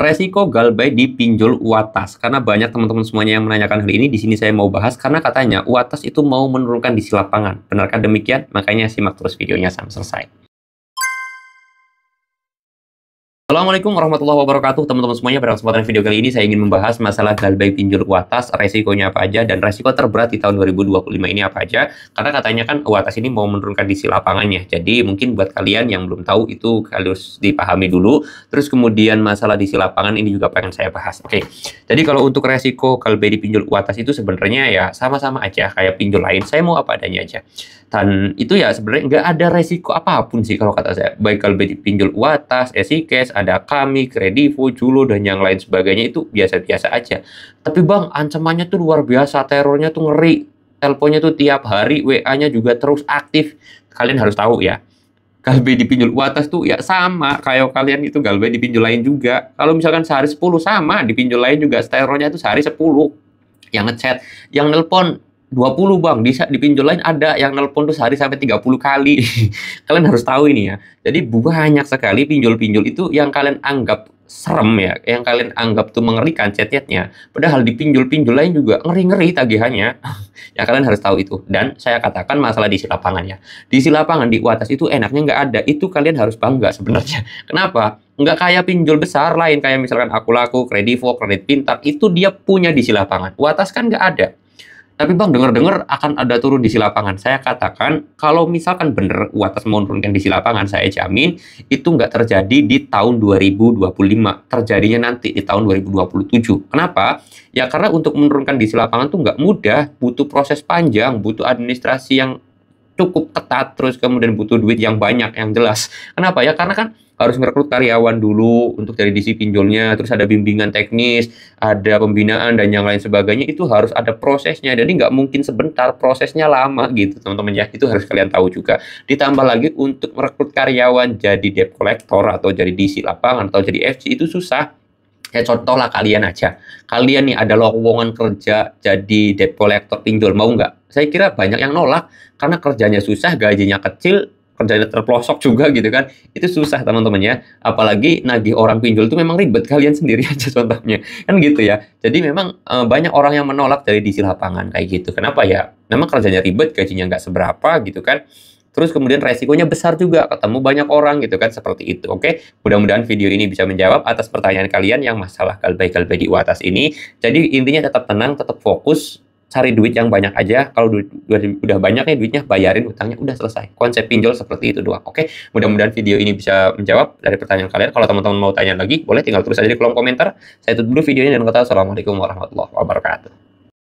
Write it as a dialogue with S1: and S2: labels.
S1: resiko galbay di pinjol UATAS. Karena banyak teman-teman semuanya yang menanyakan hal ini, di sini saya mau bahas karena katanya UATAS itu mau menurunkan di lapangan. Benarkah demikian? Makanya simak terus videonya sampai selesai. Assalamualaikum warahmatullahi wabarakatuh, teman-teman semuanya. Pada kesempatan video kali ini saya ingin membahas masalah galbay pinjol UATAS, resikonya apa aja, dan resiko terberat di tahun 2025 ini apa aja. Karena katanya kan UATAS ini mau menurunkan di lapangannya. Jadi mungkin buat kalian yang belum tahu itu harus dipahami dulu. Terus kemudian masalah di lapangan ini juga pengen saya bahas. Oke. Jadi kalau untuk resiko galbay di pinjol UATAS itu sebenarnya ya sama-sama aja kayak pinjol lain. Saya mau apa adanya aja. Dan itu ya sebenarnya nggak ada resiko apapun sih kalau kata saya. Baik galbay di pinjol UATAS, EasyCash, ada Kami, Kredivo, Julo, dan yang lain sebagainya itu biasa-biasa aja. Tapi bang, ancamannya tuh luar biasa, terornya tuh ngeri. Teleponnya tuh tiap hari, WA-nya juga terus aktif. Kalian harus tahu ya, galbay di pinjol UATAS tuh ya sama kayak kalian itu galbay di pinjol lain juga. Kalau misalkan sehari 10 sama, di pinjol lain juga terornya tuh sehari 10. Yang ngechat, yang nelpon 20 bang, di pinjol lain ada yang nelpon tuh sehari sampai 30 kali. Kalian harus tahu ini ya. Jadi banyak sekali pinjol-pinjol itu yang kalian anggap serem ya, yang kalian anggap tuh mengerikan chat-chatnya. Padahal di pinjol-pinjol lain juga ngeri-ngeri tagihannya. Ya kalian harus tahu itu. Dan saya katakan masalah di lapangan ya. Di lapangan di UATAS itu enaknya nggak ada. Itu kalian harus bangga sebenarnya. Kenapa? Nggak kayak pinjol besar lain kayak misalkan Akulaku, Kredivo, Kredit Pintar. Itu dia punya di lapangan. UATAS kan nggak ada. Tapi bang, dengar-dengar akan ada turun di lapangan. Saya katakan, kalau misalkan bener UATAS mau turunkan di lapangan, saya jamin itu nggak terjadi di tahun 2025. Terjadinya nanti di tahun 2027. Kenapa? Ya karena untuk menurunkan di lapangan tuh nggak mudah, butuh proses panjang, butuh administrasi yang cukup ketat, terus kemudian butuh duit yang banyak, yang jelas. Kenapa ya? Karena kan harus merekrut karyawan dulu untuk dari DC pinjolnya, terus ada bimbingan teknis, ada pembinaan, dan yang lain sebagainya. Itu harus ada prosesnya, jadi nggak mungkin sebentar, prosesnya lama gitu teman-teman ya. Itu harus kalian tahu juga. Ditambah lagi untuk merekrut karyawan jadi debt collector atau jadi DC lapangan atau jadi FC itu susah. Ya contoh lah kalian aja. Kalian nih ada lowongan kerja jadi debt collector pinjol, mau nggak? Saya kira banyak yang nolak karena kerjanya susah, gajinya kecil, kerjanya terpelosok juga gitu kan. Itu susah teman-teman ya. Apalagi nagih orang pinjol itu memang ribet, kalian sendiri aja contohnya. Kan gitu ya. Jadi memang banyak orang yang menolak dari di lapangan kayak gitu. Kenapa ya? Memang kerjanya ribet, gajinya nggak seberapa gitu kan. Terus kemudian resikonya besar juga, ketemu banyak orang gitu kan, seperti itu. Oke, mudah-mudahan video ini bisa menjawab atas pertanyaan kalian yang masalah galbay-galbay di UATAS ini. Jadi intinya tetap tenang, tetap fokus, cari duit yang banyak aja. Kalau duit udah banyak nih duitnya, bayarin utangnya, udah selesai. Konsep pinjol seperti itu doang. Oke, mudah-mudahan video ini bisa menjawab dari pertanyaan kalian. Kalau teman-teman mau tanya lagi, boleh tinggal tulis aja di kolom komentar. Saya tutup dulu video ini dan kata assalamualaikum warahmatullahi wabarakatuh.